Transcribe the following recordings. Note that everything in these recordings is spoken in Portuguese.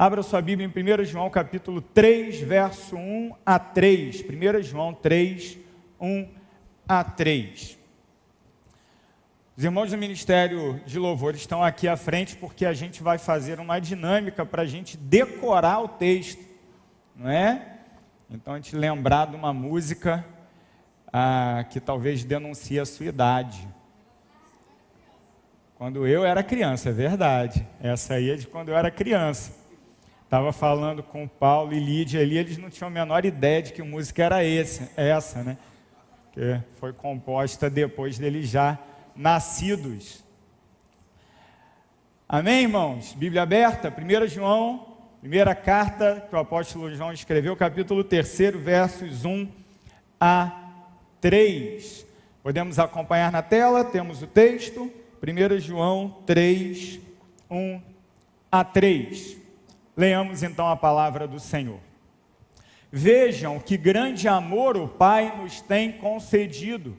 Abra sua Bíblia em 1 João capítulo 3, verso 1 a 3. 1 João 3, 1 a 3. Os irmãos do Ministério de Louvor estão aqui à frente porque a gente vai fazer uma dinâmica para a gente decorar o texto, não é? Então a gente lembrar de uma música que talvez denuncie a sua idade. Quando eu era criança, é verdade. Essa aí é de quando eu era criança. Estava falando com o Paulo e Lídia ali, eles não tinham a menor ideia de que música era essa, né? Que foi composta depois deles já nascidos. Amém, irmãos? Bíblia aberta, 1 João, primeira carta que o apóstolo João escreveu, capítulo 3, versos 1 a 3. Podemos acompanhar na tela, temos o texto, 1 João 3, 1 a 3. Leamos então a palavra do Senhor. Vejam que grande amor o Pai nos tem concedido,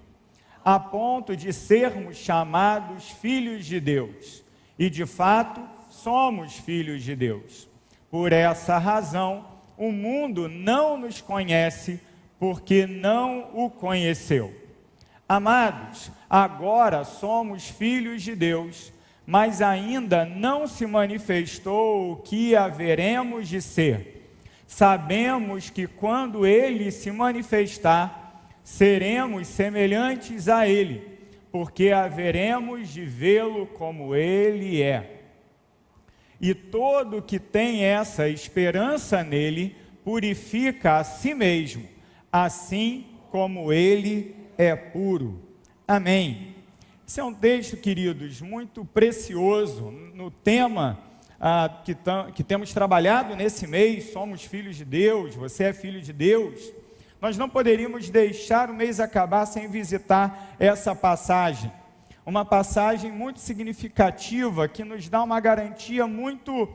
a ponto de sermos chamados filhos de Deus. E de fato, somos filhos de Deus. Por essa razão, o mundo não nos conhece, porque não o conheceu. Amados, agora somos filhos de Deus, mas ainda não se manifestou o que haveremos de ser. Sabemos que quando Ele se manifestar, seremos semelhantes a Ele, porque haveremos de vê-lo como Ele é. E todo que tem essa esperança nele, purifica a si mesmo, assim como Ele é puro. Amém. Esse é um texto, queridos, muito precioso no tema que temos trabalhado nesse mês. Somos filhos de Deus, você é filho de Deus. Nós não poderíamos deixar o mês acabar sem visitar essa passagem. Uma passagem muito significativa que nos dá uma garantia muito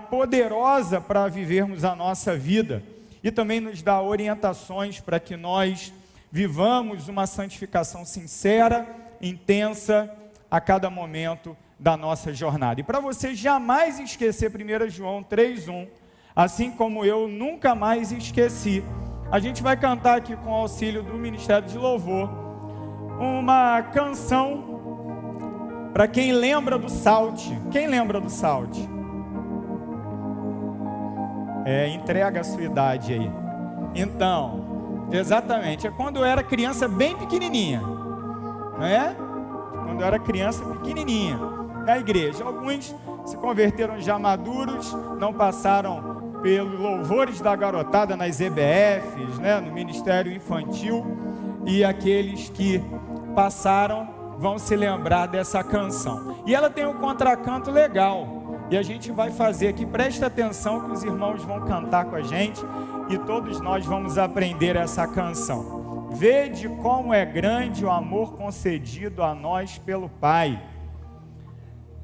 poderosa para vivermos a nossa vida. E também nos dá orientações para que nós vivamos uma santificação sincera, intensa, a cada momento da nossa jornada. E para você jamais esquecer 1 João 3,1, assim como eu nunca mais esqueci, a gente vai cantar aqui com o auxílio do Ministério de Louvor, uma canção para quem lembra do Salt. Quem lembra do Salt? Entrega a sua idade aí. Então, exatamente, é quando eu era criança bem pequenininha, não é? Quando eu era criança pequenininha, na igreja. Alguns se converteram já maduros, não passaram pelos louvores da garotada nas EBFs, né? No Ministério Infantil, e aqueles que passaram vão se lembrar dessa canção. E ela tem um contracanto legal, e a gente vai fazer aqui, presta atenção que os irmãos vão cantar com a gente, e todos nós vamos aprender essa canção. Vede como é grande o amor concedido a nós pelo Pai,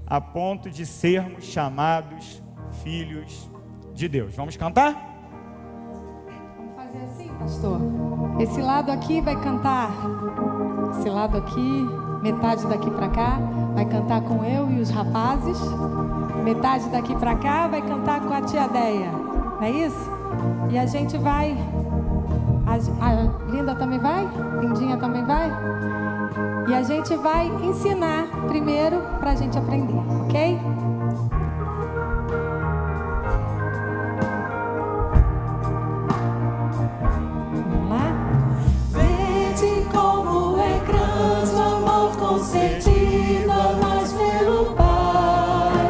a ponto de sermos chamados filhos de Deus. Vamos cantar? Vamos fazer assim, pastor. Esse lado aqui vai cantar, esse lado aqui, metade daqui para cá, vai cantar com eu e os rapazes, metade daqui para cá vai cantar com a tia Deia, não é isso? E a gente vai, a Linda também vai, Lindinha também vai, e a gente vai ensinar primeiro para a gente aprender, ok? Vamos lá? Vede como é grande o amor concedido a nós pelo Pai.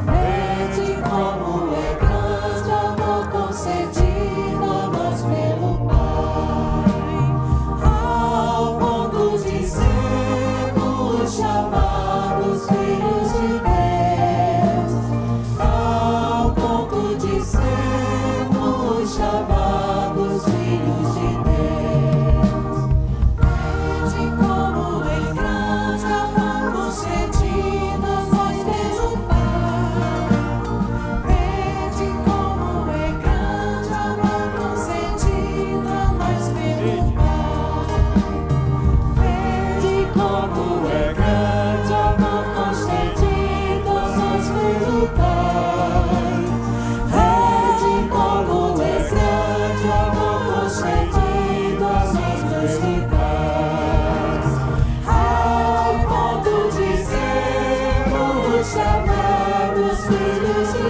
Vede como é grande o amor concedido a nós pelo Pai, ao ponto de sermos chamados filhos de Deus.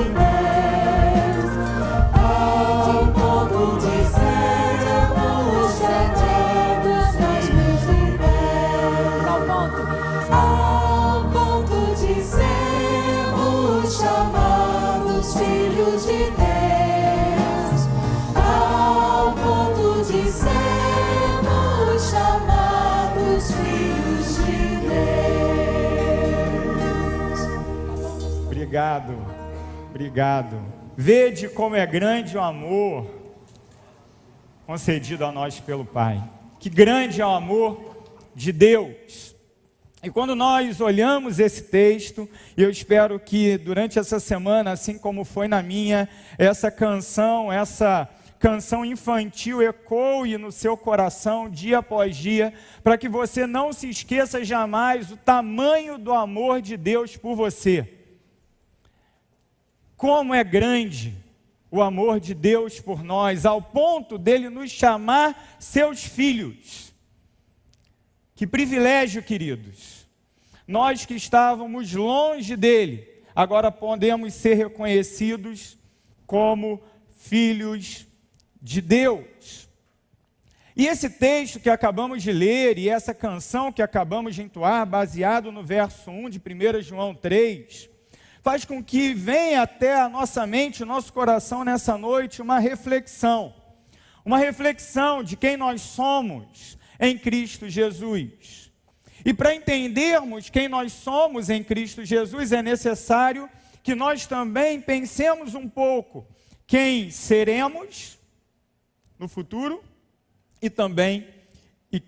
Deus. Ao ponto de sermos chamados filhos de Deus. Ao ponto de sermos chamados filhos de Deus. Ao ponto de sermos chamados filhos de Deus. Obrigado. Vede como é grande o amor concedido a nós pelo Pai. Que grande é o amor de Deus. E quando nós olhamos esse texto, eu espero que durante essa semana, assim como foi na minha, essa canção infantil ecoe no seu coração dia após dia, para que você não se esqueça jamais o tamanho do amor de Deus por você. Como é grande o amor de Deus por nós, ao ponto dele nos chamar seus filhos. Que privilégio, queridos. Nós que estávamos longe dele, agora podemos ser reconhecidos como filhos de Deus. E esse texto que acabamos de ler, e essa canção que acabamos de entoar, baseado no verso 1 de 1 João 3, faz com que venha até a nossa mente, o nosso coração nessa noite, uma reflexão de quem nós somos em Cristo Jesus. E para entendermos quem nós somos em Cristo Jesus, é necessário que nós também pensemos um pouco quem seremos no futuro e também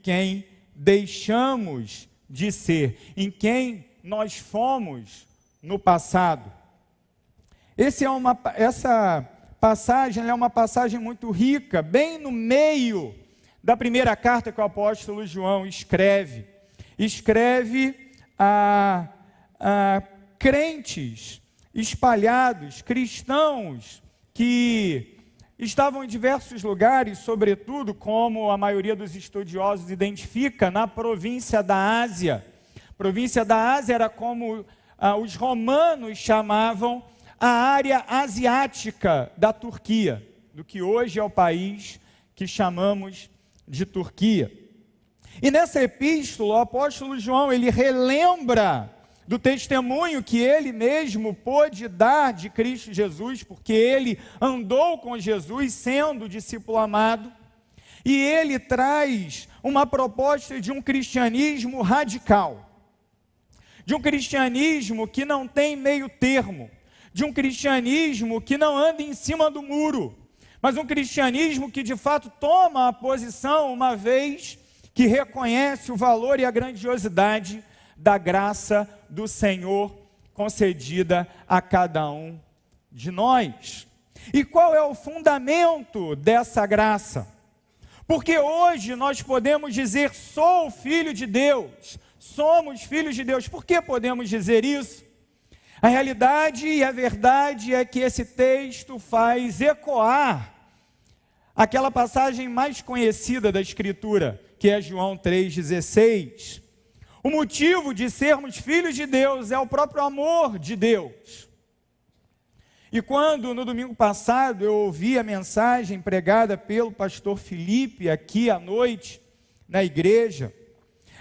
quem deixamos de ser, em quem nós fomos no passado. Essa passagem é uma passagem muito rica, bem no meio da primeira carta que o apóstolo João escreve a crentes espalhados, cristãos que estavam em diversos lugares, sobretudo, como a maioria dos estudiosos identifica, na província da Ásia. A província da Ásia era como os romanos chamavam a área asiática da Turquia, do que hoje é o país que chamamos de Turquia. E nessa epístola, o apóstolo João, ele relembra do testemunho que ele mesmo pôde dar de Cristo Jesus, porque ele andou com Jesus sendo discípulo amado, e ele traz uma proposta de um cristianismo radical, de um cristianismo que não tem meio termo, de um cristianismo que não anda em cima do muro, mas um cristianismo que de fato toma a posição, uma vez que reconhece o valor e a grandiosidade da graça do Senhor concedida a cada um de nós. E qual é o fundamento dessa graça? Porque hoje nós podemos dizer, sou filho de Deus, somos filhos de Deus. Por que podemos dizer isso? A realidade e a verdade é que esse texto faz ecoar aquela passagem mais conhecida da Escritura, que é João 3,16. O motivo de sermos filhos de Deus é o próprio amor de Deus. E quando, no domingo passado, eu ouvi a mensagem pregada pelo pastor Felipe, aqui à noite, na igreja,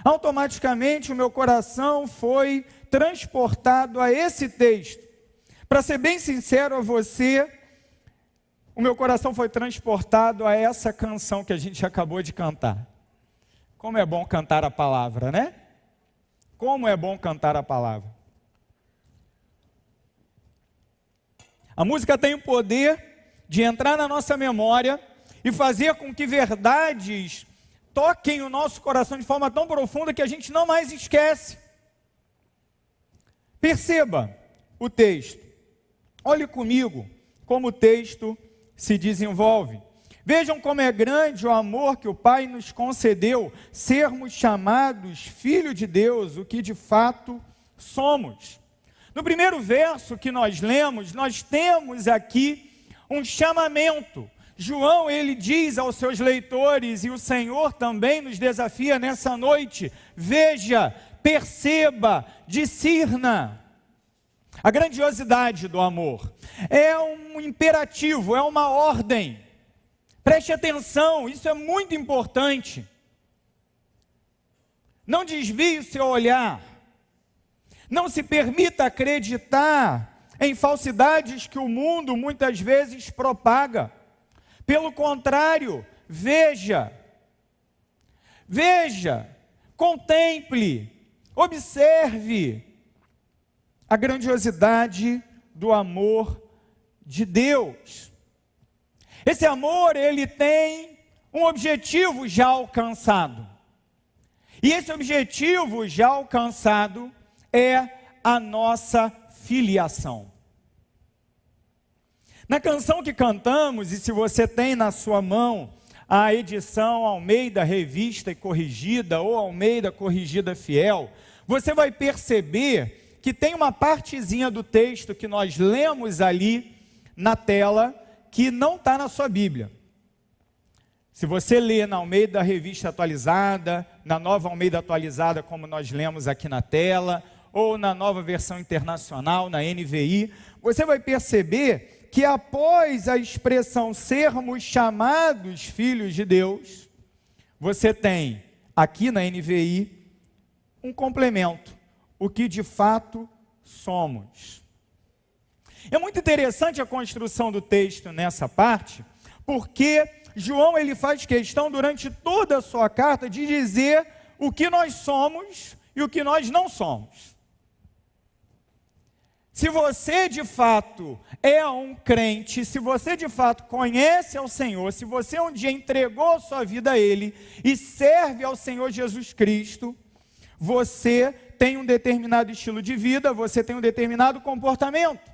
automaticamente o meu coração foi transportado a esse texto. Para ser bem sincero a você, o meu coração foi transportado a essa canção que a gente acabou de cantar. Como é bom cantar a palavra, né? Como é bom cantar a palavra. A música tem o poder de entrar na nossa memória e fazer com que verdades toquem o nosso coração de forma tão profunda que a gente não mais esquece. Perceba o texto. Olhe comigo como o texto se desenvolve. Vejam como é grande o amor que o Pai nos concedeu, sermos chamados filhos de Deus, o que de fato somos. No primeiro verso que nós lemos, nós temos aqui um chamamento. João, ele diz aos seus leitores, e o Senhor também nos desafia nessa noite: veja, perceba, discirna. A grandiosidade do amor é um imperativo, é uma ordem. Preste atenção, isso é muito importante. Não desvie o seu olhar. Não se permita acreditar em falsidades que o mundo muitas vezes propaga. Pelo contrário, veja, contemple, observe a grandiosidade do amor de Deus. Esse amor, ele tem um objetivo já alcançado. E esse objetivo já alcançado é a nossa filiação. Na canção que cantamos, e se você tem na sua mão a edição Almeida Revista e Corrigida, ou Almeida Corrigida Fiel, você vai perceber que tem uma partezinha do texto que nós lemos ali na tela, que não está na sua Bíblia. Se você lê na Almeida Revista Atualizada, na Nova Almeida Atualizada, como nós lemos aqui na tela, ou na Nova Versão Internacional, na NVI, você vai perceber que após a expressão sermos chamados filhos de Deus, você tem aqui na NVI um complemento, o que de fato somos. É muito interessante a construção do texto nessa parte, porque João ele faz questão durante toda a sua carta de dizer o que nós somos e o que nós não somos. Se você de fato é um crente, se você de fato conhece ao Senhor, se você um dia entregou sua vida a Ele e serve ao Senhor Jesus Cristo, você tem um determinado estilo de vida, você tem um determinado comportamento.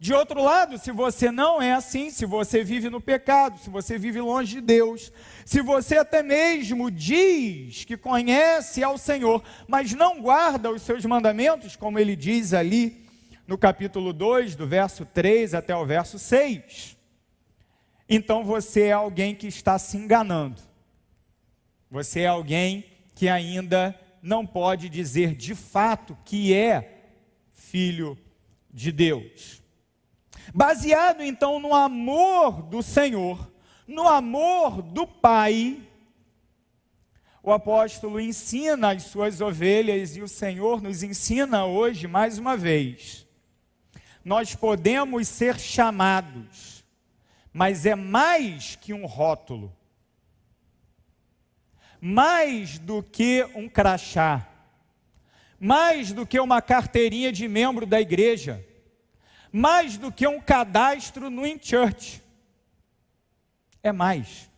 De outro lado, se você não é assim, se você vive no pecado, se você vive longe de Deus, se você até mesmo diz que conhece ao Senhor, mas não guarda os seus mandamentos, como ele diz ali no capítulo 2, do verso 3 até o verso 6, então você é alguém que está se enganando. Você é alguém que ainda não pode dizer de fato que é filho de Deus. Baseado então no amor do Senhor, no amor do Pai, o apóstolo ensina as suas ovelhas e o Senhor nos ensina hoje mais uma vez. Nós podemos ser chamados, mas é mais que um rótulo, mais do que um crachá, mais do que uma carteirinha de membro da igreja, mais do que um cadastro no InChurch. É mais.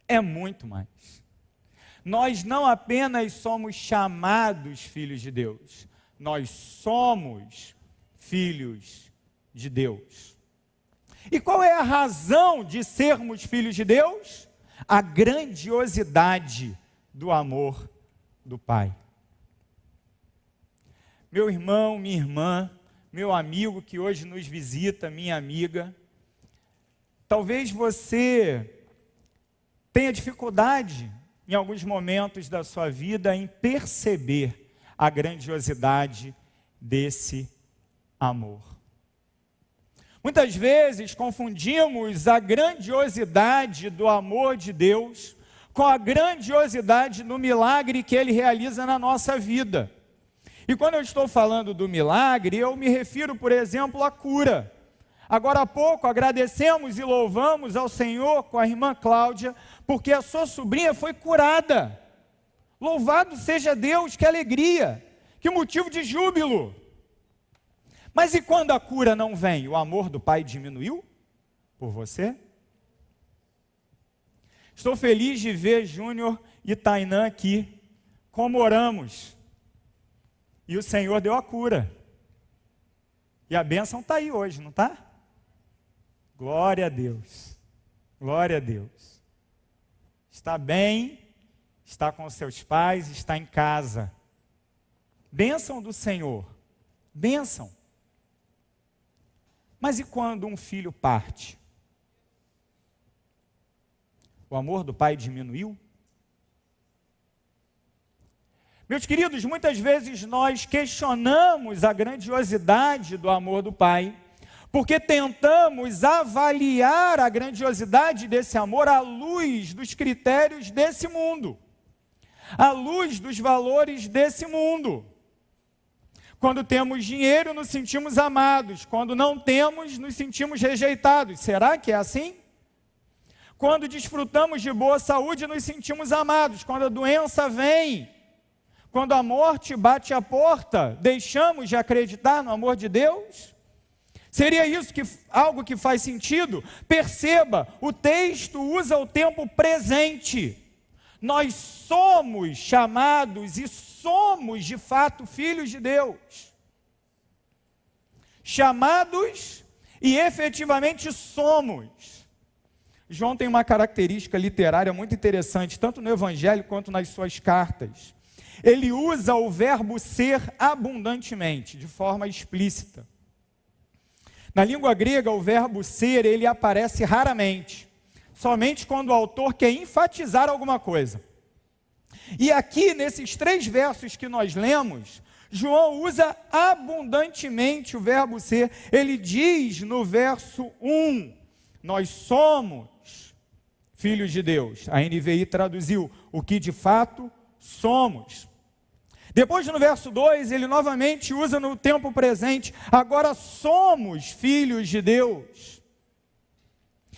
É muito mais. Nós não apenas somos chamados filhos de Deus, nós somos filhos de Deus. E qual é a razão de sermos filhos de Deus? A grandiosidade do amor do Pai. Meu irmão, minha irmã, meu amigo que hoje nos visita, minha amiga, talvez você tenha dificuldade em alguns momentos da sua vida em perceber a grandiosidade desse amor. Muitas vezes confundimos a grandiosidade do amor de Deus com a grandiosidade do milagre que Ele realiza na nossa vida. E quando eu estou falando do milagre, eu me refiro, por exemplo, à cura. Agora há pouco agradecemos e louvamos ao Senhor com a irmã Cláudia, porque a sua sobrinha foi curada. Louvado seja Deus, que alegria, que motivo de júbilo. Mas e quando a cura não vem? O amor do Pai diminuiu por você? Estou feliz de ver Júnior e Tainã aqui. Como oramos. E o Senhor deu a cura. E a bênção está aí hoje, não está? Glória a Deus. Glória a Deus. Está bem, está com seus pais, está em casa. Bênção do Senhor. Bênção. Mas e quando um filho parte? O amor do Pai diminuiu? Meus queridos, muitas vezes nós questionamos a grandiosidade do amor do Pai, porque tentamos avaliar a grandiosidade desse amor à luz dos critérios desse mundo, à luz dos valores desse mundo. Quando temos dinheiro, nos sentimos amados. Quando não temos, nos sentimos rejeitados. Será que é assim? Quando desfrutamos de boa saúde, nos sentimos amados. Quando a doença vem, quando a morte bate a porta, deixamos de acreditar no amor de Deus? Seria isso algo que faz sentido? Perceba, o texto usa o tempo presente. Nós somos chamados e somos, de fato, filhos de Deus. Chamados e efetivamente somos. João tem uma característica literária muito interessante, tanto no Evangelho quanto nas suas cartas. Ele usa o verbo ser abundantemente, de forma explícita. Na língua grega, o verbo ser, ele aparece raramente, somente quando o autor quer enfatizar alguma coisa. E aqui, nesses 3 versos que nós lemos, João usa abundantemente o verbo ser. Ele diz no verso 1, nós somos filhos de Deus. A NVI traduziu o que de fato somos. Depois, no verso 2, ele novamente usa no tempo presente, agora somos filhos de Deus.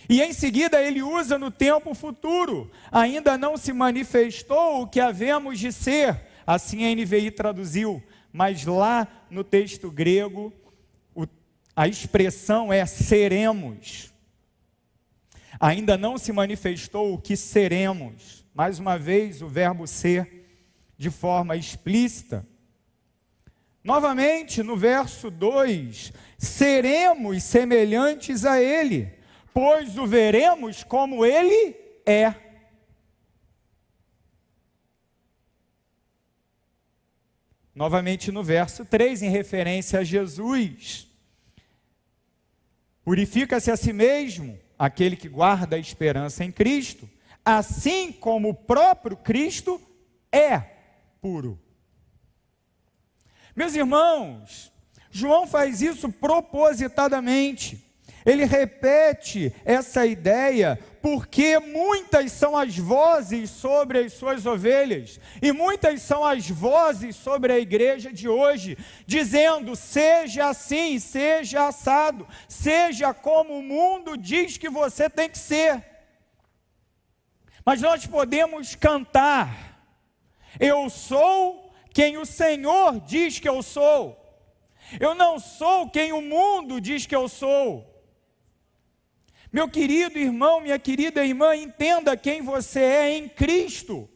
E em seguida ele usa no tempo futuro, ainda não se manifestou o que havemos de ser, assim a NVI traduziu, mas lá no texto grego, a expressão é seremos. Ainda não se manifestou o que seremos. Mais uma vez, o verbo ser de forma explícita. Novamente, no verso 2, seremos semelhantes a Ele, pois o veremos como Ele é. Novamente no verso 3, em referência a Jesus, purifica-se a si mesmo aquele que guarda a esperança em Cristo, assim como o próprio Cristo é puro. Meus irmãos, João faz isso propositadamente. Ele repete essa ideia porque muitas são as vozes sobre as suas ovelhas e muitas são as vozes sobre a igreja de hoje, dizendo, seja assim, seja assado, seja como o mundo diz que você tem que ser. Mas nós podemos cantar, eu sou quem o Senhor diz que eu sou. Eu não sou quem o mundo diz que eu sou. Meu querido irmão, minha querida irmã, entenda quem você é em Cristo.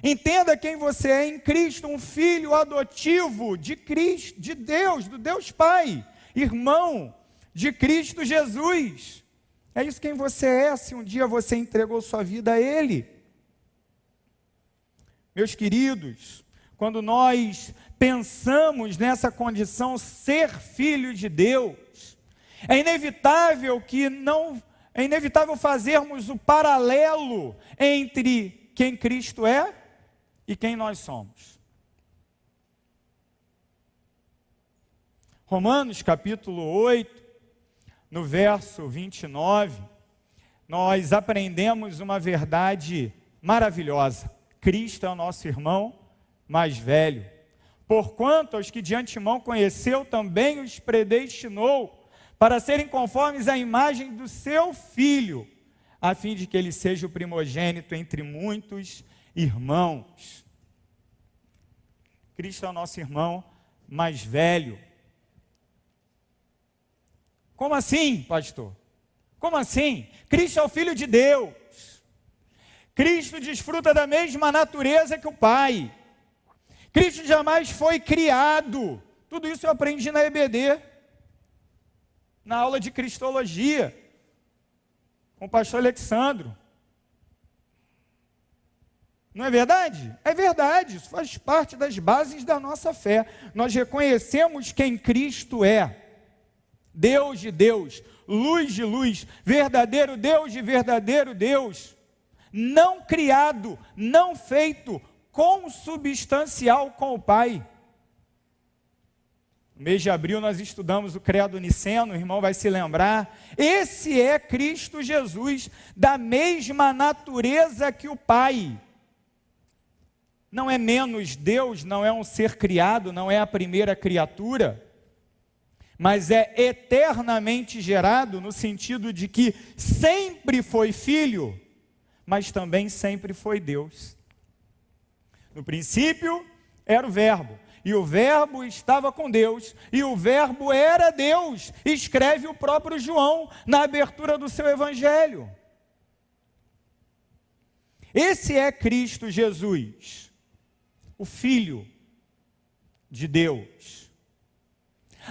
Entenda quem você é em Cristo, um filho adotivo de Cristo, de Deus, do Deus Pai, irmão de Cristo Jesus. É isso quem você é, se um dia você entregou sua vida a Ele. Meus queridos, quando nós pensamos nessa condição, ser filho de Deus, é inevitável fazermos o paralelo entre quem Cristo é e quem nós somos. Romanos capítulo 8, no verso 29, nós aprendemos uma verdade maravilhosa. Cristo é o nosso irmão mais velho. Porquanto aos que de antemão conheceu, também os predestinou para serem conformes à imagem do seu Filho, a fim de que ele seja o primogênito entre muitos irmãos. Cristo é o nosso irmão mais velho. Como assim, pastor? Como assim? Cristo é o Filho de Deus. Cristo desfruta da mesma natureza que o Pai. Cristo jamais foi criado. Tudo isso eu aprendi na EBD, na aula de Cristologia, com o pastor Alexandro. Não é verdade? É verdade, isso faz parte das bases da nossa fé. Nós reconhecemos quem Cristo é. Deus de Deus, luz de luz, verdadeiro Deus de verdadeiro Deus. Não criado, não feito, consubstancial com o Pai. No mês de abril nós estudamos o Credo Niceno, o irmão vai se lembrar. Esse é Cristo Jesus, da mesma natureza que o Pai. Não é menos Deus, não é um ser criado, não é a primeira criatura, mas é eternamente gerado no sentido de que sempre foi filho, mas também sempre foi Deus. No princípio era o Verbo, e o Verbo estava com Deus, e o Verbo era Deus, escreve o próprio João na abertura do seu Evangelho. Esse é Cristo Jesus, o Filho de Deus.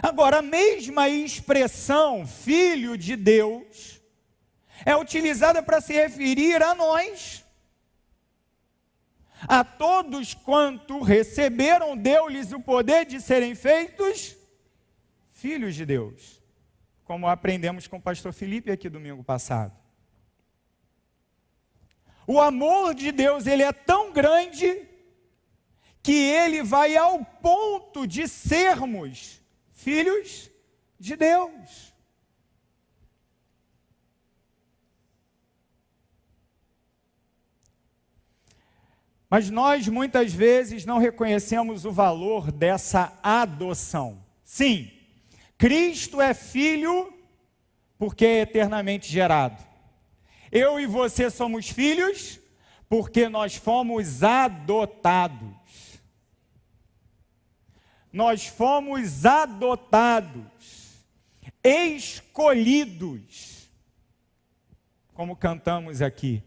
Agora, a mesma expressão, Filho de Deus, é utilizada para se referir a nós. A todos quanto receberam, deu-lhes o poder de serem feitos filhos de Deus, como aprendemos com o pastor Felipe aqui domingo passado. O amor de Deus, ele é tão grande que ele vai ao ponto de sermos filhos de Deus. Mas nós muitas vezes não reconhecemos o valor dessa adoção. Sim, Cristo é filho porque é eternamente gerado. Eu e você somos filhos porque nós fomos adotados. Nós fomos adotados, escolhidos, como cantamos aqui,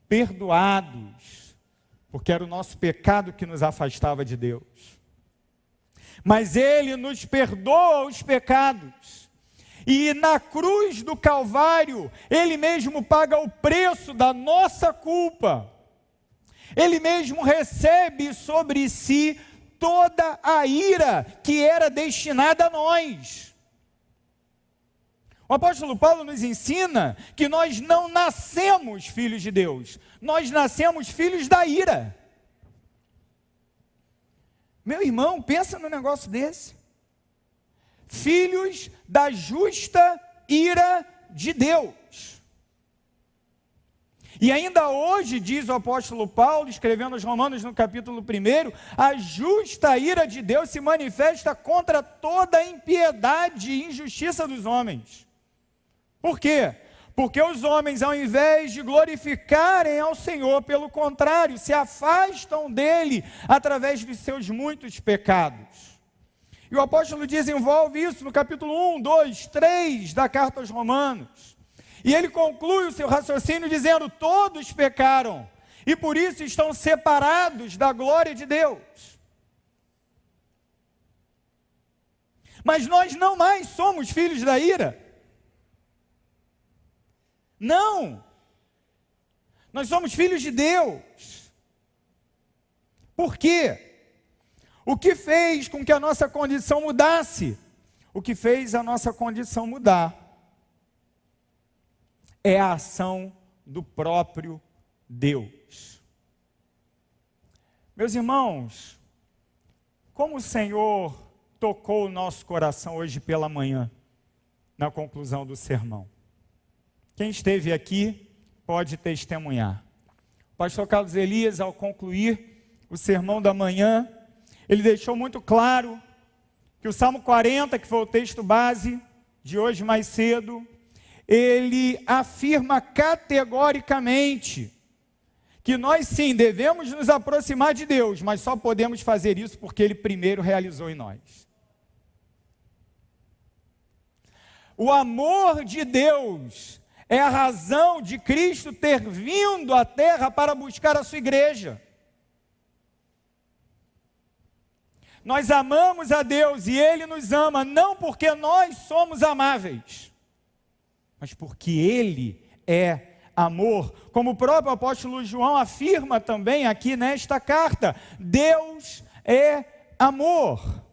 perdoados, porque era o nosso pecado que nos afastava de Deus. Mas Ele nos perdoa os pecados, e na cruz do Calvário, Ele mesmo paga o preço da nossa culpa. Ele mesmo recebe sobre si toda a ira que era destinada a nós. O apóstolo Paulo nos ensina que nós não nascemos filhos de Deus, nós nascemos filhos da ira. Meu irmão, pensa num negócio desse. Filhos da justa ira de Deus. E ainda hoje, diz o apóstolo Paulo, escrevendo aos Romanos no capítulo 1, a justa ira de Deus se manifesta contra toda a impiedade e injustiça dos homens. Por quê? Porque os homens, ao invés de glorificarem ao Senhor, pelo contrário, se afastam dele através dos seus muitos pecados. E o apóstolo desenvolve isso no capítulo 1, 2, 3 da carta aos Romanos. E ele conclui o seu raciocínio dizendo: todos pecaram e por isso estão separados da glória de Deus. Mas nós não mais somos filhos da ira. Não. Nós somos filhos de Deus. Por quê? O que fez com que a nossa condição mudasse? O que fez a nossa condição mudar é a ação do próprio Deus. Meus irmãos, como o Senhor tocou o nosso coração hoje pela manhã, na conclusão do sermão. Quem esteve aqui pode testemunhar. O pastor Carlos Elias, ao concluir o sermão da manhã, ele deixou muito claro que o Salmo 40, que foi o texto base de hoje mais cedo, ele afirma categoricamente que nós sim devemos nos aproximar de Deus, mas só podemos fazer isso porque Ele primeiro realizou em nós. O amor de Deus é a razão de Cristo ter vindo à terra para buscar a sua igreja. Nós amamos a Deus e Ele nos ama, não porque nós somos amáveis, mas porque Ele é amor. Como o próprio apóstolo João afirma também aqui nesta carta, Deus é amor.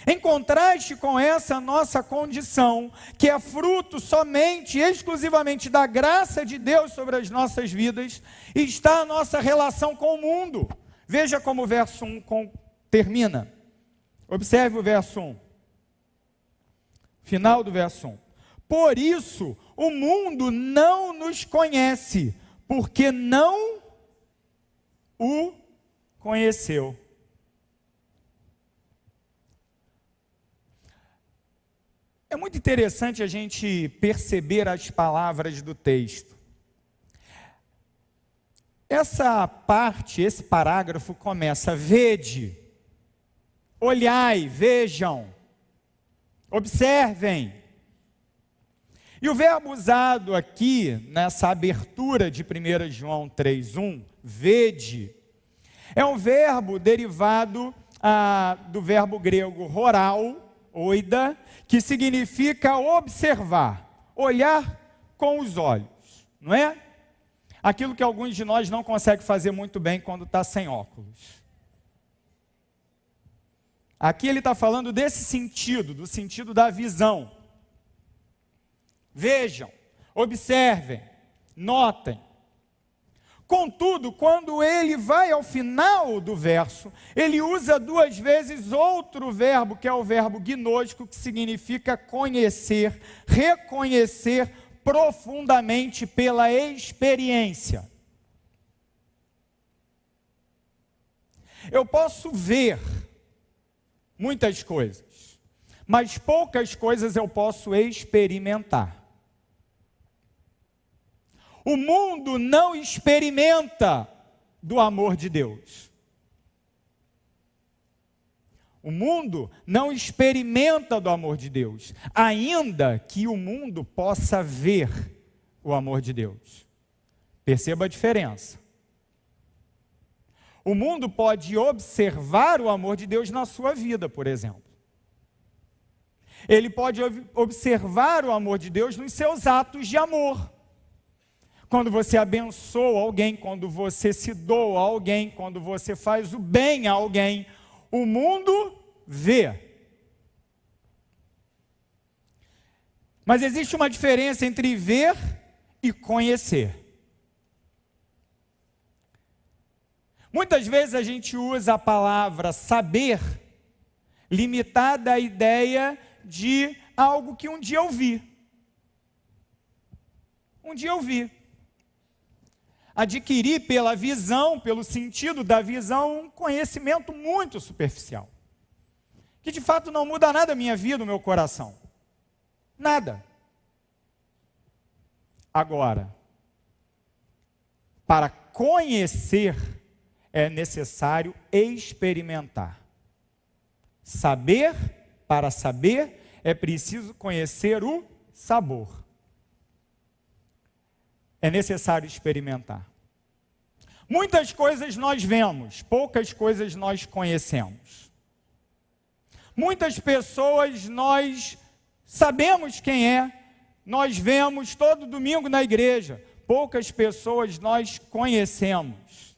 Em contraste com essa nossa condição, que é fruto somente, exclusivamente da graça de Deus sobre as nossas vidas, está a nossa relação com o mundo. Veja como o verso 1 termina. Observe o verso 1. Final do verso 1. Por isso, o mundo não nos conhece, porque não o conheceu. É muito interessante a gente perceber as palavras do texto. Essa parte, esse parágrafo começa: vede, olhai, vejam, observem. E o verbo usado aqui, nessa abertura de 1 João 3,1, vede, é um verbo derivado do verbo grego horal, oida, que significa observar, olhar com os olhos, não é? Aquilo que alguns de nós não conseguem fazer muito bem quando está sem óculos. Aqui ele está falando desse sentido, do sentido da visão. Vejam, observem, notem. Contudo, quando ele vai ao final do verso, ele usa 2 vezes outro verbo, que é o verbo gnóstico, que significa conhecer, reconhecer profundamente pela experiência. Eu posso ver muitas coisas, mas poucas coisas eu posso experimentar. O mundo não experimenta do amor de Deus. O mundo não experimenta do amor de Deus, ainda que o mundo possa ver o amor de Deus. Perceba a diferença. O mundo pode observar o amor de Deus na sua vida, por exemplo. Ele pode observar o amor de Deus nos seus atos de amor. Quando você abençoa alguém, quando você se doa a alguém, quando você faz o bem a alguém, o mundo vê. Mas existe uma diferença entre ver e conhecer. Muitas vezes a gente usa a palavra saber limitada à ideia de algo que um dia eu vi. Um dia eu vi. Adquirir pela visão, pelo sentido da visão, um conhecimento muito superficial, que de fato não muda nada a minha vida, o meu coração. Nada. Agora, para conhecer, é necessário experimentar. Saber, para saber, é preciso conhecer o sabor. É necessário experimentar. Muitas coisas nós vemos, poucas coisas nós conhecemos. Muitas pessoas nós sabemos quem é, nós vemos todo domingo na igreja, poucas pessoas nós conhecemos.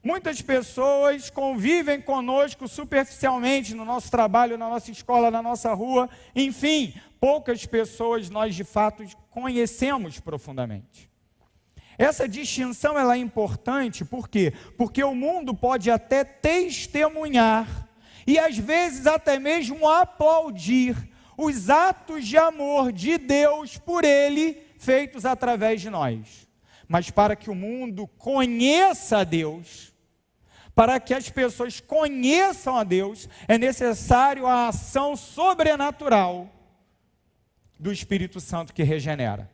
Muitas pessoas convivem conosco superficialmente no nosso trabalho, na nossa escola, na nossa rua, enfim, poucas pessoas nós de fato conhecemos profundamente. Essa distinção ela é importante, por quê? Porque o mundo pode até testemunhar e às vezes até mesmo aplaudir os atos de amor de Deus por Ele feitos através de nós. Mas para que o mundo conheça a Deus, para que as pessoas conheçam a Deus, é necessário a ação sobrenatural do Espírito Santo que regenera.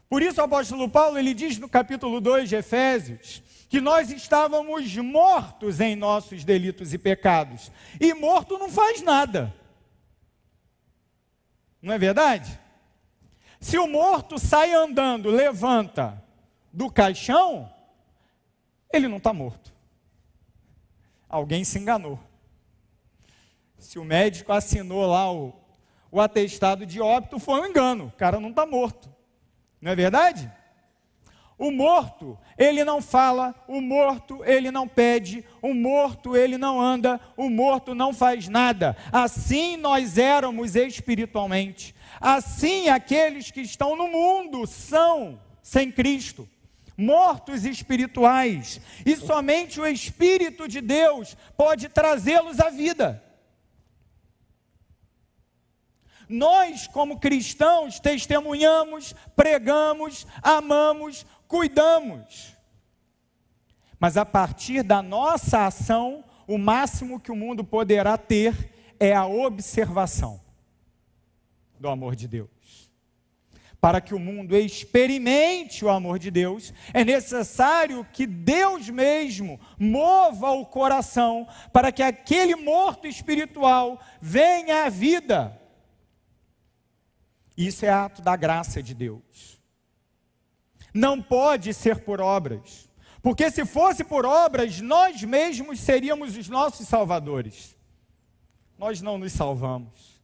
Por isso o apóstolo Paulo, ele diz no capítulo 2 de Efésios, que nós estávamos mortos em nossos delitos e pecados. E morto não faz nada. Não é verdade? Se o morto sai andando, levanta do caixão, ele não está morto. Alguém se enganou. Se o médico assinou lá o atestado de óbito, foi um engano. O cara não está morto. Não é verdade? O morto, ele não fala, o morto, ele não pede, o morto, ele não anda, o morto não faz nada. Assim nós éramos espiritualmente. Assim aqueles que estão no mundo são sem Cristo, mortos espirituais. E somente o Espírito de Deus pode trazê-los à vida. Nós, como cristãos, testemunhamos, pregamos, amamos, cuidamos. Mas a partir da nossa ação, o máximo que o mundo poderá ter é a observação do amor de Deus. Para que o mundo experimente o amor de Deus, é necessário que Deus mesmo mova o coração para que aquele morto espiritual venha à vida. Isso é ato da graça de Deus. Não pode ser por obras, porque se fosse por obras, nós mesmos seríamos os nossos salvadores. Nós não nos salvamos,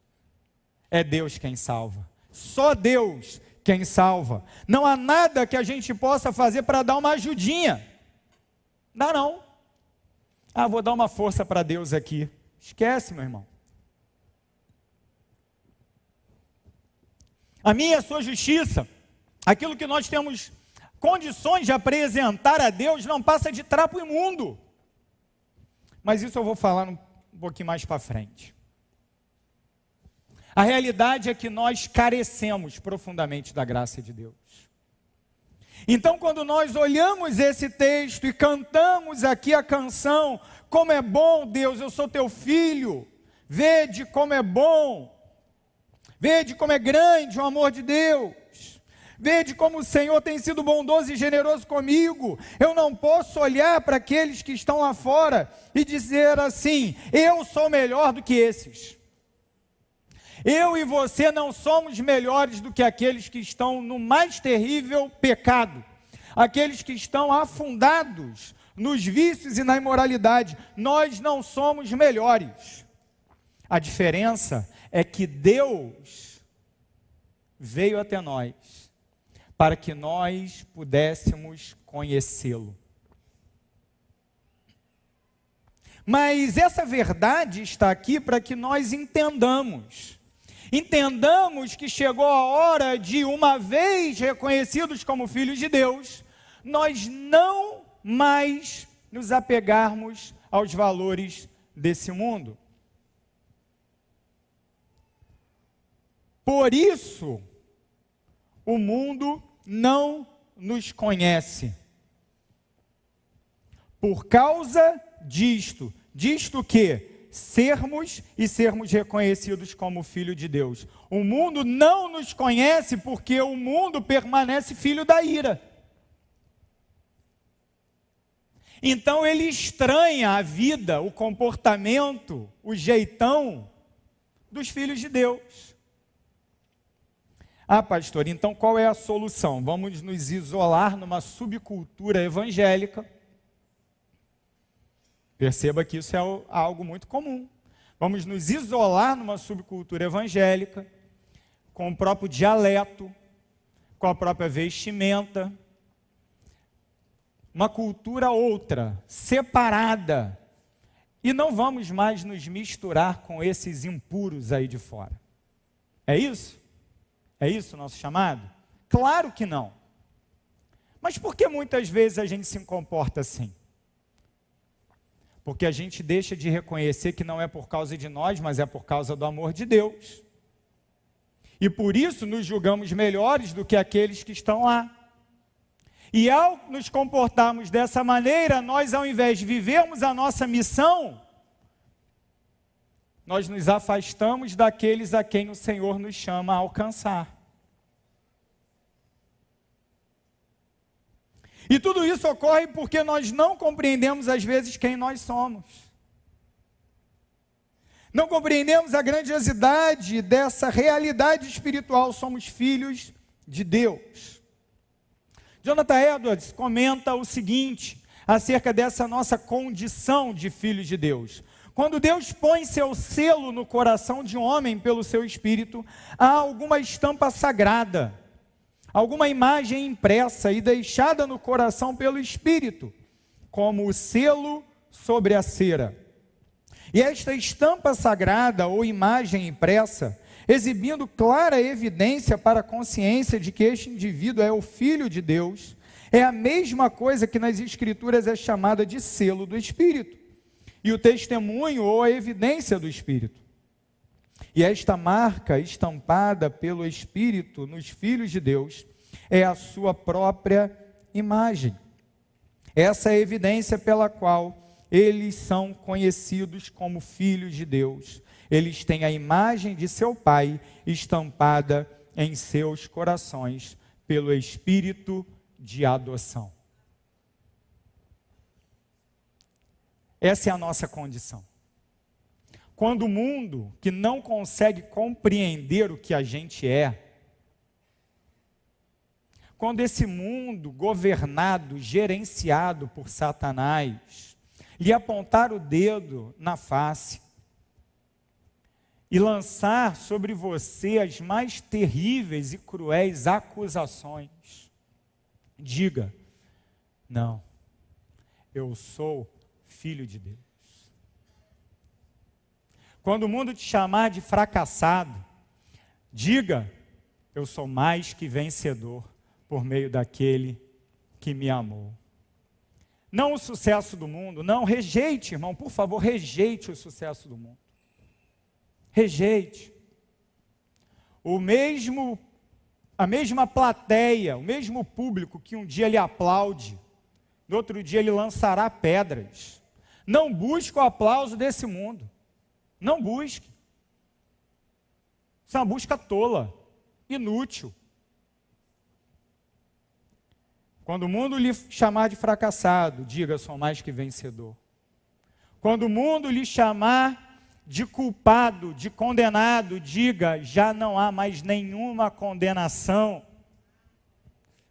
é Deus quem salva, só Deus quem salva. Não há nada que a gente possa fazer para dar uma ajudinha, dá não. Vou dar uma força para Deus aqui, esquece, meu irmão. A minha e a sua justiça, aquilo que nós temos condições de apresentar a Deus, não passa de trapo imundo. Mas isso eu vou falar um pouquinho mais para frente. A realidade é que nós carecemos profundamente da graça de Deus. Então, quando nós olhamos esse texto e cantamos aqui a canção, como é bom, Deus, eu sou teu filho, vede como é bom, vede como é grande o amor de Deus, vede como o Senhor tem sido bondoso e generoso comigo. Eu não posso olhar para aqueles que estão lá fora e dizer assim, eu sou melhor do que esses. Eu e você não somos melhores do que aqueles que estão no mais terrível pecado, aqueles que estão afundados nos vícios e na imoralidade. Nós não somos melhores. A diferença é que Deus veio até nós para que nós pudéssemos conhecê-lo. Mas essa verdade está aqui para que nós entendamos que chegou a hora de, uma vez reconhecidos como filhos de Deus, nós não mais nos apegarmos aos valores desse mundo. Por isso, o mundo não nos conhece. Por causa disto que sermos reconhecidos como filho de Deus. O mundo não nos conhece porque o mundo permanece filho da ira. Então ele estranha a vida, o comportamento, o jeitão dos filhos de Deus. Pastor, então qual é a solução? Vamos nos isolar numa subcultura evangélica. Perceba que isso é algo muito comum. Vamos nos isolar numa subcultura evangélica, com o próprio dialeto, com a própria vestimenta. Uma cultura outra, separada. E não vamos mais nos misturar com esses impuros aí de fora. É isso? É isso o nosso chamado? Claro que não. Mas por que muitas vezes a gente se comporta assim? Porque a gente deixa de reconhecer que não é por causa de nós, mas é por causa do amor de Deus. E por isso nos julgamos melhores do que aqueles que estão lá. E ao nos comportarmos dessa maneira, nós, ao invés de vivermos a nossa missão, nós nos afastamos daqueles a quem o Senhor nos chama a alcançar. E tudo isso ocorre porque nós não compreendemos às vezes quem nós somos. Não compreendemos a grandiosidade dessa realidade espiritual. Somos filhos de Deus. Jonathan Edwards comenta o seguinte acerca dessa nossa condição de filhos de Deus. Quando Deus põe seu selo no coração de um homem pelo seu Espírito, há alguma estampa sagrada, alguma imagem impressa e deixada no coração pelo Espírito, como o selo sobre a cera. E esta estampa sagrada ou imagem impressa, exibindo clara evidência para a consciência de que este indivíduo é o Filho de Deus, é a mesma coisa que nas Escrituras é chamada de selo do Espírito, e o testemunho ou a evidência do Espírito. E esta marca estampada pelo Espírito nos filhos de Deus é a sua própria imagem. Essa é a evidência pela qual eles são conhecidos como filhos de Deus. Eles têm a imagem de seu Pai estampada em seus corações pelo Espírito de adoção. Essa é a nossa condição. Quando o mundo, que não consegue compreender o que a gente é, quando esse mundo governado, gerenciado por Satanás, lhe apontar o dedo na face e lançar sobre você as mais terríveis e cruéis acusações, diga: não, eu sou filho de Deus. Quando o mundo te chamar de fracassado, diga: eu sou mais que vencedor por meio daquele que me amou. Não o sucesso do mundo, não, rejeite, irmão, por favor, rejeite o sucesso do mundo. Rejeite. A mesma plateia, o mesmo público que um dia lhe aplaude, no outro dia ele lançará pedras. Não busque o aplauso desse mundo. Não busque. Isso é uma busca tola, inútil. Quando o mundo lhe chamar de fracassado, diga: sou mais que vencedor. Quando o mundo lhe chamar de culpado, de condenado, diga: já não há mais nenhuma condenação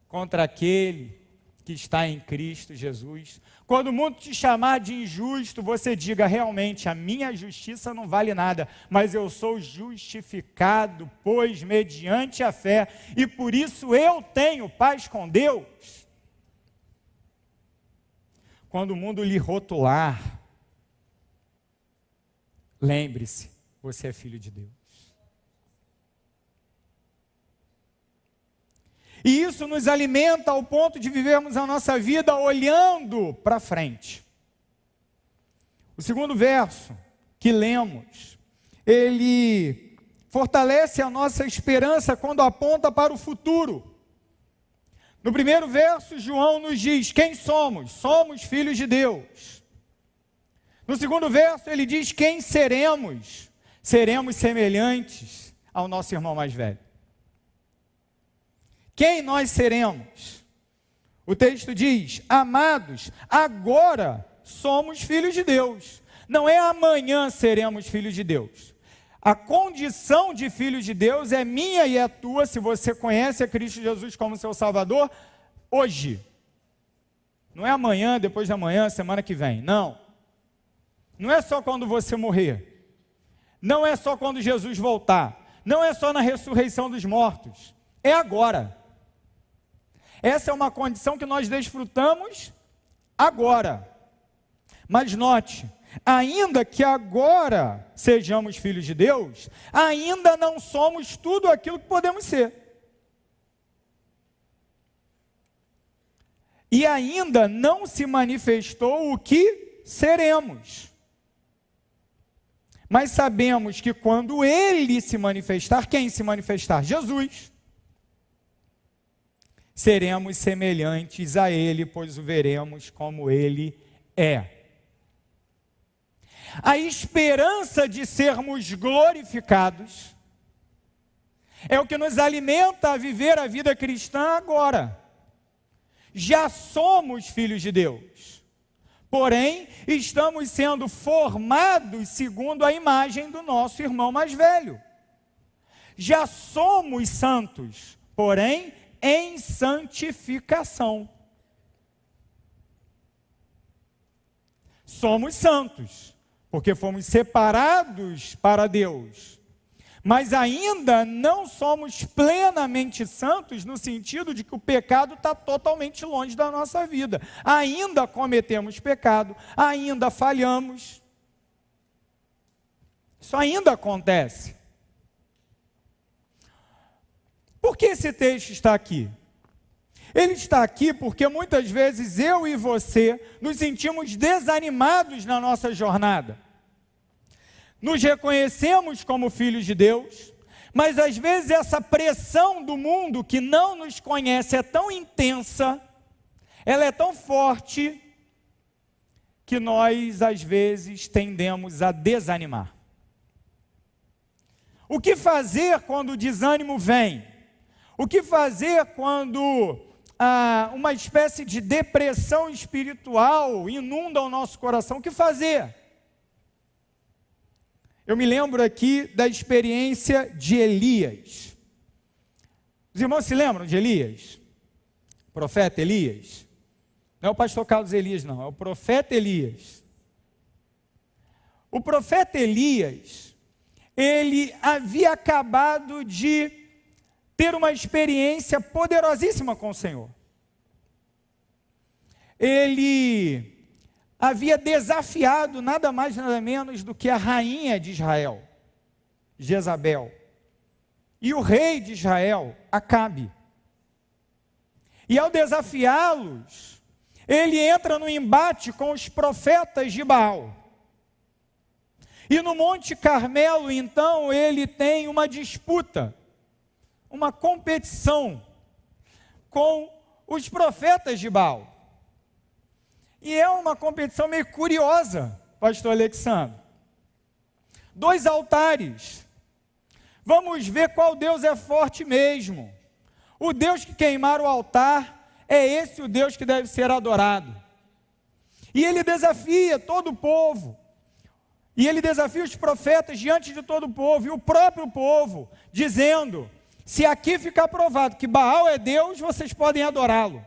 contra aquele que está em Cristo Jesus. Quando o mundo te chamar de injusto, você diga: realmente, a minha justiça não vale nada, mas eu sou justificado, pois mediante a fé, e por isso eu tenho paz com Deus. Quando o mundo lhe rotular, lembre-se, você é filho de Deus. E isso nos alimenta ao ponto de vivermos a nossa vida olhando para frente. O segundo verso que lemos, ele fortalece a nossa esperança quando aponta para o futuro. No primeiro verso, João nos diz: quem somos? Somos filhos de Deus. No segundo verso, ele diz: quem seremos? Seremos semelhantes ao nosso irmão mais velho. Quem nós seremos? O texto diz: amados, agora somos filhos de Deus. Não é amanhã seremos filhos de Deus. A condição de filhos de Deus é minha e é tua, se você conhece a Cristo Jesus como seu Salvador, hoje. Não é amanhã, depois de amanhã, semana que vem, não. Não é só quando você morrer. Não é só quando Jesus voltar. Não é só na ressurreição dos mortos. É agora. Essa é uma condição que nós desfrutamos agora. Mas note, ainda que agora sejamos filhos de Deus, ainda não somos tudo aquilo que podemos ser. E ainda não se manifestou o que seremos. Mas sabemos que quando Ele se manifestar, quem se manifestar? Jesus. Seremos semelhantes a Ele, pois o veremos como Ele é. A esperança de sermos glorificados é o que nos alimenta a viver a vida cristã agora. Já somos filhos de Deus, porém estamos sendo formados segundo a imagem do nosso irmão mais velho. Já somos santos, porém em santificação. Somos santos, porque fomos separados para Deus, Mas ainda não somos plenamente santos no sentido de que o pecado está totalmente longe da nossa vida. Ainda cometemos pecado, ainda falhamos. Isso ainda acontece. Por que esse texto está aqui? Ele está aqui porque muitas vezes eu e você nos sentimos desanimados na nossa jornada. Nos reconhecemos como filhos de Deus, mas às vezes essa pressão do mundo que não nos conhece é tão intensa, ela é tão forte, que nós às vezes tendemos a desanimar. O que fazer quando o desânimo vem? O que fazer quando uma espécie de depressão espiritual inunda o nosso coração? O que fazer? Eu me lembro aqui da experiência de Elias. Os irmãos se lembram de Elias? O profeta Elias? Não é o pastor Carlos Elias, não, é o profeta Elias. O profeta Elias, ele havia acabado de ter uma experiência poderosíssima com o Senhor. Ele havia desafiado nada mais nada menos do que a rainha de Israel, Jezabel, e o rei de Israel, Acabe. E ao desafiá-los, ele entra no embate com os profetas de Baal. E no Monte Carmelo, então, ele tem uma disputa, uma competição com os profetas de Baal. E é uma competição meio curiosa, pastor Alexandre. 2 altares. Vamos ver qual Deus é forte mesmo. O Deus que queimar o altar, é esse o Deus que deve ser adorado. E ele desafia todo o povo. E ele desafia os profetas diante de todo o povo, e o próprio povo, dizendo: se aqui ficar provado que Baal é Deus, vocês podem adorá-lo.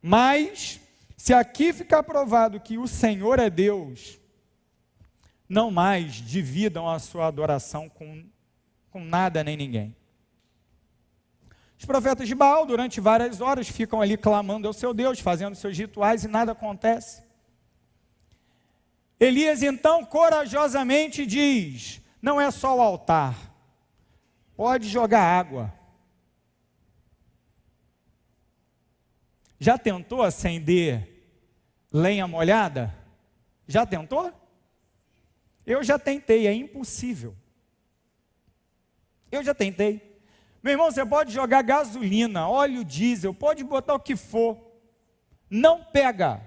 Mas, se aqui ficar provado que o Senhor é Deus, não mais dividam a sua adoração com nada nem ninguém. Os profetas de Baal, durante várias horas, ficam ali clamando ao seu Deus, fazendo seus rituais, e nada acontece. Elias, então, corajosamente diz: não é só o altar, pode jogar água. Já tentou acender lenha molhada? Já tentou? Eu já tentei, é impossível. Eu já tentei. Meu irmão, você pode jogar gasolina, óleo diesel, pode botar o que for, não pega.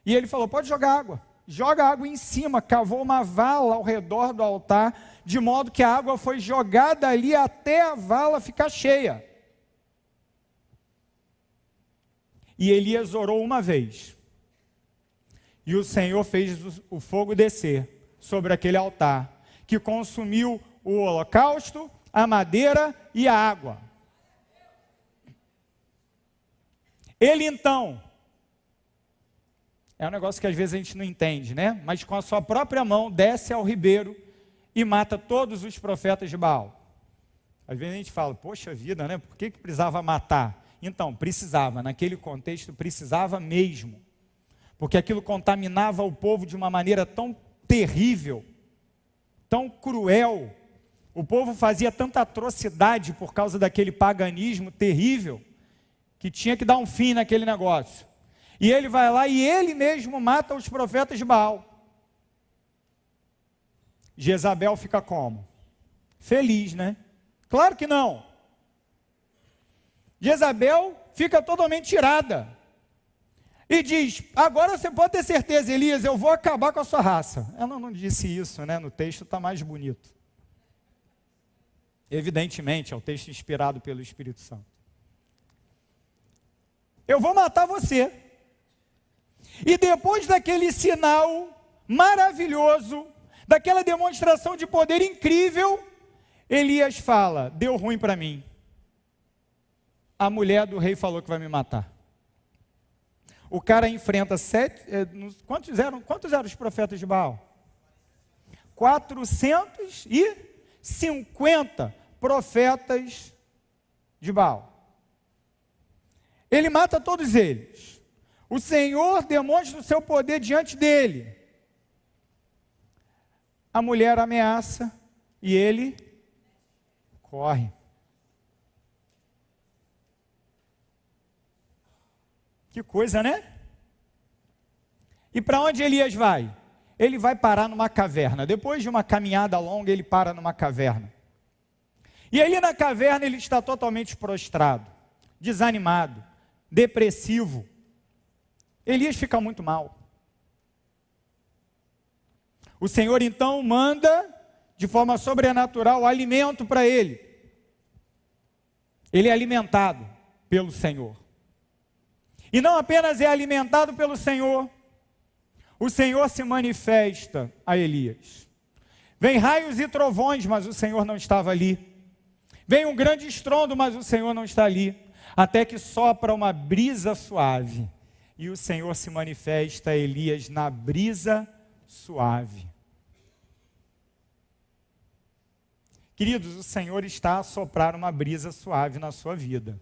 E ele falou: pode jogar água. Joga água em cima, cavou uma vala ao redor do altar, de modo que a água foi jogada ali até a vala ficar cheia. E Elias orou uma vez, e o Senhor fez o fogo descer sobre aquele altar, que consumiu o holocausto, a madeira e a água. Ele então, é um negócio que às vezes a gente não entende, né? Mas com a sua própria mão desce ao ribeiro e mata todos os profetas de Baal. Às vezes a gente fala: poxa vida, né? Por que precisava matar? Então, precisava, naquele contexto precisava mesmo, porque aquilo contaminava o povo de uma maneira tão terrível, tão cruel. O povo fazia tanta atrocidade por causa daquele paganismo terrível, que tinha que dar um fim naquele negócio. E ele vai lá e ele mesmo mata os profetas de Baal. Jezabel fica como? Feliz, né? Claro que não. Jezabel fica totalmente tirada e diz: agora você pode ter certeza, Elias, eu vou acabar com a sua raça. Ela não disse isso, né? No texto está mais bonito. Evidentemente, é o texto inspirado pelo Espírito Santo. Eu vou matar você. E depois daquele sinal maravilhoso, daquela demonstração de poder incrível, Elias fala: deu ruim para mim. A mulher do rei falou que vai me matar. O cara enfrenta quantos eram os profetas de Baal? 450 profetas de Baal. Ele mata todos eles. O Senhor demonstra o seu poder diante dele. A mulher ameaça e ele corre. Que coisa, né? E para onde Elias vai? Ele vai parar numa caverna. Depois de uma caminhada longa, ele para numa caverna. E ali na caverna ele está totalmente prostrado, desanimado, depressivo. Elias fica muito mal. O Senhor então manda, de forma sobrenatural, alimento para ele. Ele é alimentado pelo Senhor. E não apenas é alimentado pelo Senhor, o Senhor se manifesta a Elias. Vem raios e trovões, mas o Senhor não estava ali. Vem um grande estrondo, mas o Senhor não está ali. Até que sopra uma brisa suave. E o Senhor se manifesta a Elias na brisa suave. Queridos, o Senhor está a soprar uma brisa suave na sua vida.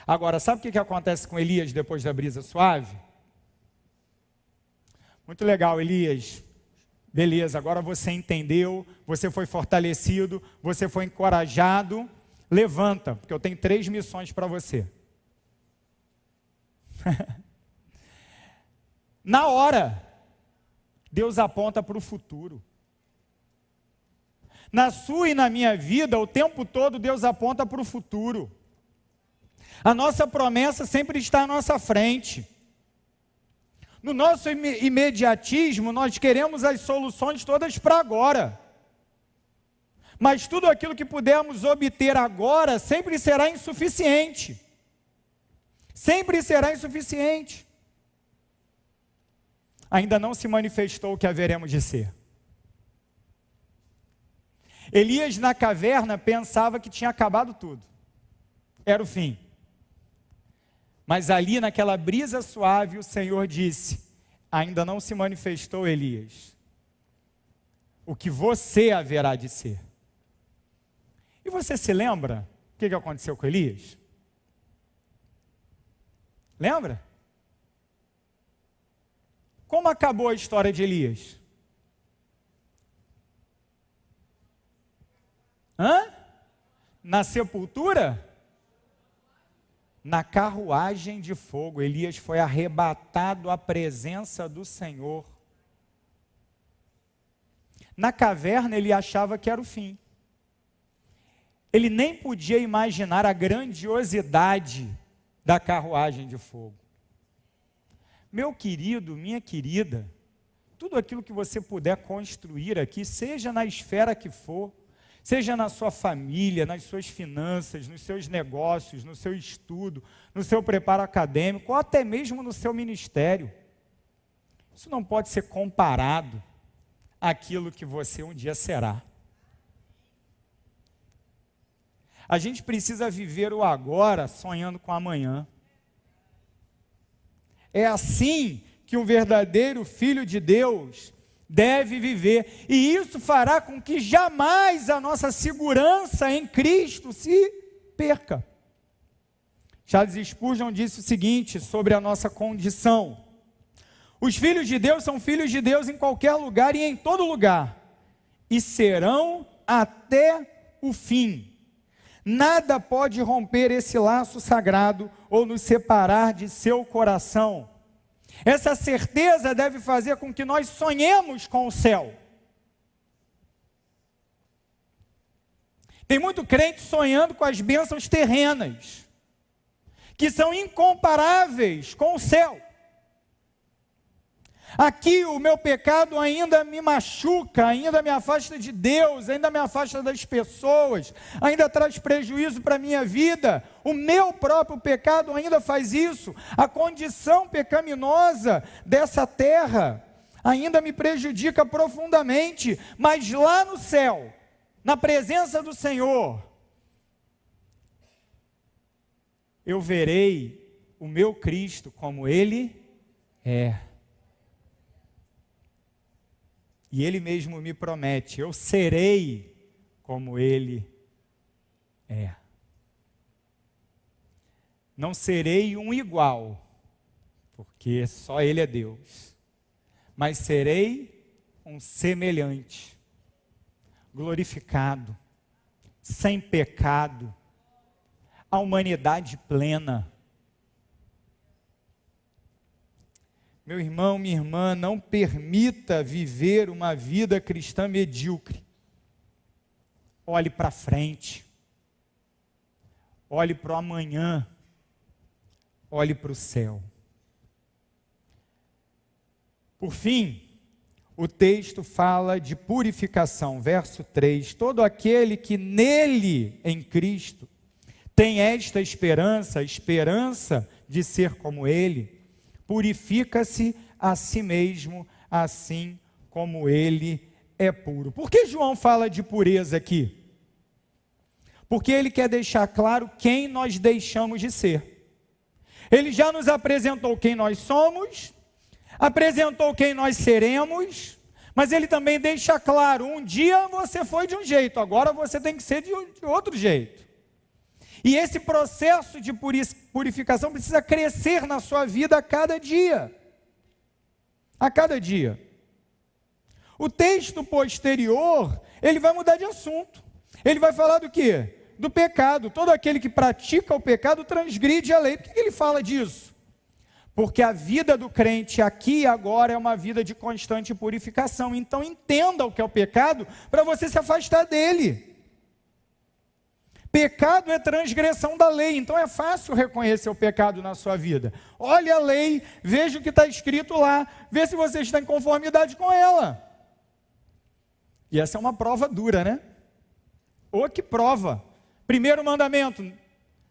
Agora, sabe o que acontece com Elias depois da brisa suave? Muito legal, Elias. Beleza, agora você entendeu, você foi fortalecido, você foi encorajado. Levanta, porque eu tenho 3 missões para você. Na hora, Deus aponta para o futuro. Na sua e na minha vida, o tempo todo Deus aponta para o futuro. A nossa promessa sempre está à nossa frente. No nosso imediatismo, nós queremos as soluções todas para agora. Mas tudo aquilo que pudermos obter agora sempre será insuficiente. Sempre será insuficiente. Ainda não se manifestou o que haveremos de ser. Elias na caverna pensava que tinha acabado tudo. Era o fim. Mas ali naquela brisa suave o Senhor disse: ainda não se manifestou, Elias, o que você haverá de ser. E você se lembra o que aconteceu com Elias? Lembra? Como acabou a história de Elias? Na sepultura? Na carruagem de fogo. Elias foi arrebatado à presença do Senhor. Na caverna ele achava que era o fim. Ele nem podia imaginar a grandiosidade da carruagem de fogo. Meu querido, minha querida, tudo aquilo que você puder construir aqui, seja na esfera que for, seja na sua família, nas suas finanças, nos seus negócios, no seu estudo, no seu preparo acadêmico, ou até mesmo no seu ministério, isso não pode ser comparado àquilo que você um dia será. A gente precisa viver o agora sonhando com amanhã. É assim que um verdadeiro filho de Deus deve viver. E isso fará com que jamais a nossa segurança em Cristo se perca. Charles Spurgeon disse o seguinte sobre a nossa condição: os filhos de Deus são filhos de Deus em qualquer lugar e em todo lugar, e serão até o fim. Nada pode romper esse laço sagrado ou nos separar de seu coração. Essa certeza deve fazer com que nós sonhemos com o céu. Tem muito crente sonhando com as bênçãos terrenas, que são incomparáveis com o céu. Aqui o meu pecado ainda me machuca, ainda me afasta de Deus, ainda me afasta das pessoas, ainda traz prejuízo para a minha vida. O meu próprio pecado ainda faz isso. A condição pecaminosa dessa terra ainda me prejudica profundamente. Mas lá no céu, na presença do Senhor, eu verei o meu Cristo como Ele é. E Ele mesmo me promete: eu serei como Ele é. Não serei um igual, porque só Ele é Deus, mas serei um semelhante, glorificado, sem pecado, a humanidade plena. Meu irmão, minha irmã, não permita viver uma vida cristã medíocre. Olhe para frente. Olhe para o amanhã. Olhe para o céu. Por fim, o texto fala de purificação. Verso 3. Todo aquele que nele, em Cristo, tem esta esperança, a esperança de ser como Ele, purifica-se a si mesmo, assim como Ele é puro. Por que João fala de pureza aqui? Porque ele quer deixar claro quem nós deixamos de ser. Ele já nos apresentou quem nós somos, apresentou quem nós seremos, mas ele também deixa claro: um dia você foi de um jeito, agora você tem que ser de outro jeito. E esse processo de purificação precisa crescer na sua vida a cada dia. A cada dia. O texto posterior, ele vai mudar de assunto. Ele vai falar do quê? Do pecado. Todo aquele que pratica o pecado transgride a lei. Por que ele fala disso? Porque a vida do crente aqui e agora é uma vida de constante purificação. Então entenda o que é o pecado para você se afastar dele. Pecado é transgressão da lei, então é fácil reconhecer o pecado na sua vida. Olhe a lei, veja o que está escrito lá, vê se você está em conformidade com ela. E essa é uma prova dura, né? Ô, que prova! Primeiro mandamento: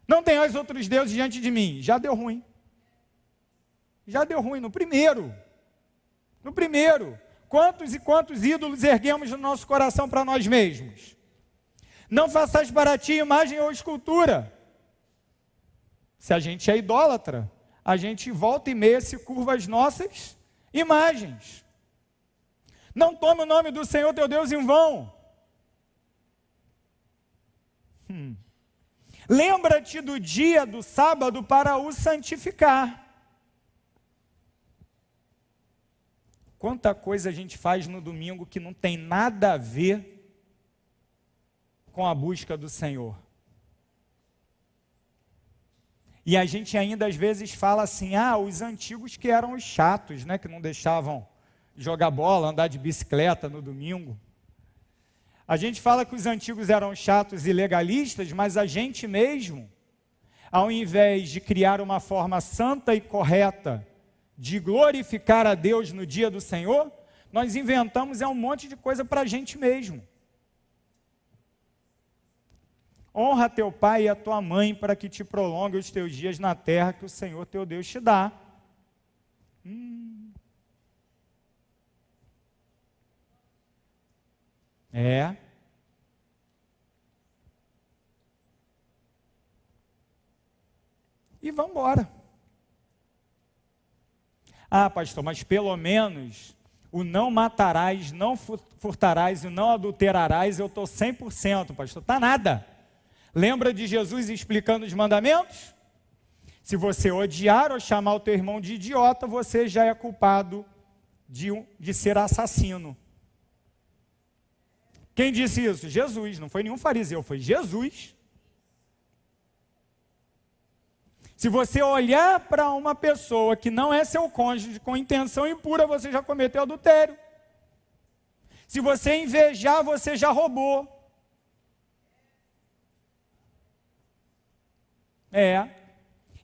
não tenhais outros deuses diante de mim. Já deu ruim. Já deu ruim no primeiro. No primeiro. Quantos e quantos ídolos erguemos no nosso coração para nós mesmos? Não façais para ti imagem ou escultura. Se a gente é idólatra, a gente volta e meia se curva as nossas imagens. Não tome o nome do Senhor teu Deus em vão. Lembra-te do dia do sábado para o santificar. Quanta coisa a gente faz no domingo que não tem nada a ver com a busca do Senhor. E a gente ainda às vezes fala assim: os antigos que eram os chatos, né, que não deixavam jogar bola, andar de bicicleta no domingo. A gente fala que os antigos eram chatos e legalistas, mas a gente mesmo, ao invés de criar uma forma santa e correta de glorificar a Deus no dia do Senhor, nós inventamos um monte de coisa para a gente mesmo. Honra teu pai e a tua mãe para que te prolongue os teus dias na terra que o Senhor teu Deus te dá. E vamos embora. Pastor, mas pelo menos o não matarás, não furtarás e não adulterarás, eu estou 100%, pastor. Está nada. Lembra de Jesus explicando os mandamentos? Se você odiar ou chamar o teu irmão de idiota, você já é culpado de ser assassino. Quem disse isso? Jesus, não foi nenhum fariseu, foi Jesus. Se você olhar para uma pessoa que não é seu cônjuge com intenção impura, você já cometeu adultério. Se você invejar, você já roubou.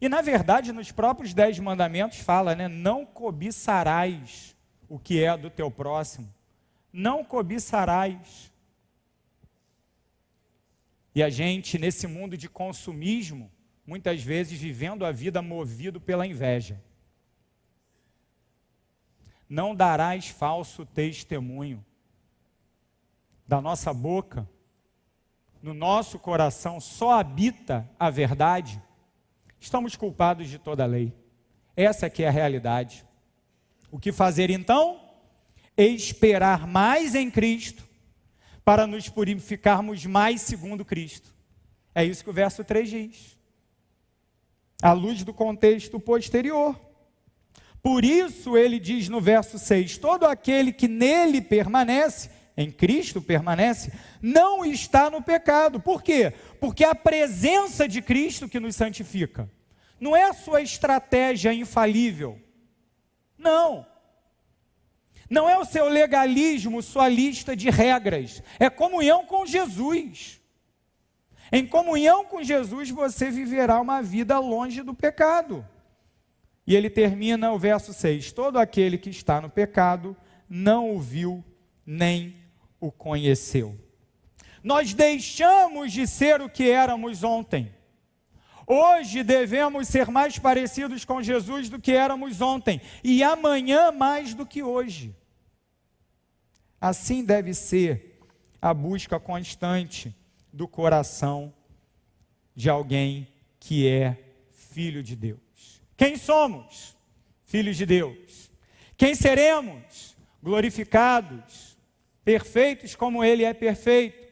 E na verdade, nos próprios 10 mandamentos fala, né? Não cobiçarás o que é do teu próximo. Não cobiçarás. E a gente, nesse mundo de consumismo, muitas vezes vivendo a vida movido pela inveja. Não darás falso testemunho. Da nossa boca, no nosso coração, só habita a verdade. Estamos culpados de toda a lei. Essa aqui é a realidade. O que fazer então? esperar mais em Cristo, para nos purificarmos mais segundo Cristo. É isso que o verso 3 diz, à luz do contexto posterior. Por isso ele diz no verso 6, todo aquele que nele permanece, em Cristo permanece, não está no pecado. Por quê? Porque a presença de Cristo que nos santifica. Não é a sua estratégia infalível. Não. Não é o seu legalismo, sua lista de regras. É comunhão com Jesus. Em comunhão com Jesus, você viverá uma vida longe do pecado. E ele termina o verso 6. Todo aquele que está no pecado não o viu nem o conheceu. Nós deixamos de ser o que éramos ontem. Hoje devemos ser mais parecidos com Jesus do que éramos ontem. E amanhã mais do que hoje. Assim deve ser a busca constante do coração de alguém que é filho de Deus. Quem somos? Filhos de Deus. Quem seremos? Glorificados, perfeitos como Ele é perfeito.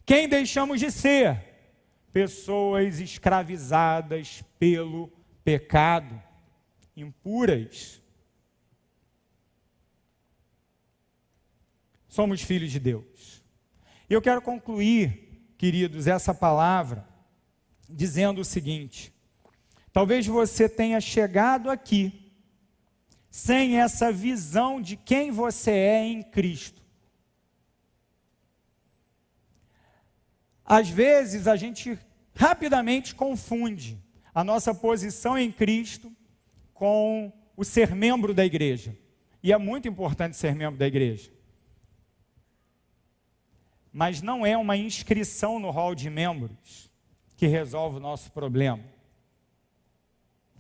Quem deixamos de ser? Pessoas escravizadas pelo pecado, impuras. Somos filhos de Deus. E eu quero concluir, queridos, essa palavra dizendo o seguinte: talvez você tenha chegado aqui sem essa visão de quem você é em Cristo. Às vezes a gente rapidamente confunde a nossa posição em Cristo com o ser membro da igreja. E é muito importante ser membro da igreja. Mas não é uma inscrição no hall de membros que resolve o nosso problema.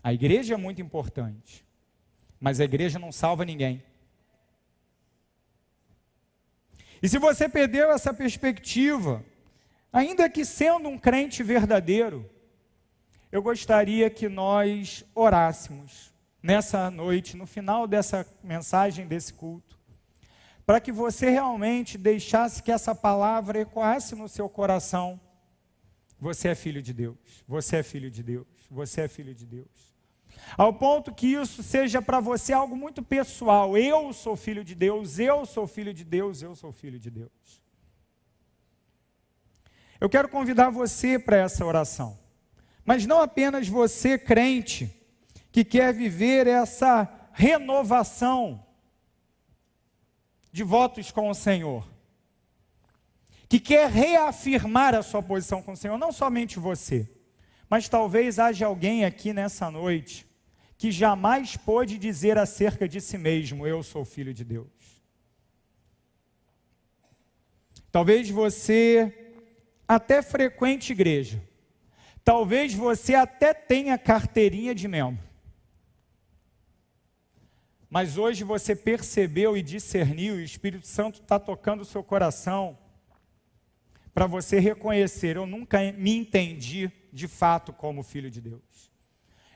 A igreja é muito importante, mas a igreja não salva ninguém. E se você perdeu essa perspectiva, ainda que sendo um crente verdadeiro, eu gostaria que nós orássemos nessa noite, no final dessa mensagem, desse culto, para que você realmente deixasse que essa palavra ecoasse no seu coração. Você é filho de Deus, você é filho de Deus, você é filho de Deus. Ao ponto que isso seja para você algo muito pessoal. Eu sou filho de Deus, eu sou filho de Deus, eu sou filho de Deus. Eu quero convidar você para essa oração. Mas não apenas você, crente, que quer viver essa renovação de votos com o Senhor, que quer reafirmar a sua posição com o Senhor, não somente você, mas talvez haja alguém aqui nessa noite que jamais pôde dizer acerca de si mesmo: eu sou filho de Deus. Talvez você até frequente igreja, talvez você até tenha carteirinha de membro, mas hoje você percebeu e discerniu, e o Espírito Santo está tocando o seu coração, para você reconhecer: eu nunca me entendi de fato como filho de Deus.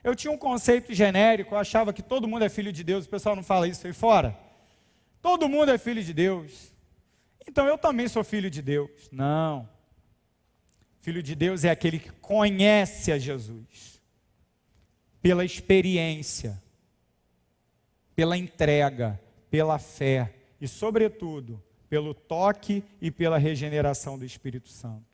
Eu tinha um conceito genérico, eu achava que todo mundo é filho de Deus. O pessoal não fala isso aí fora? Todo mundo é filho de Deus, então eu também sou filho de Deus. Não. Filho de Deus é aquele que conhece a Jesus, pela experiência, pela entrega, pela fé e, sobretudo, pelo toque e pela regeneração do Espírito Santo.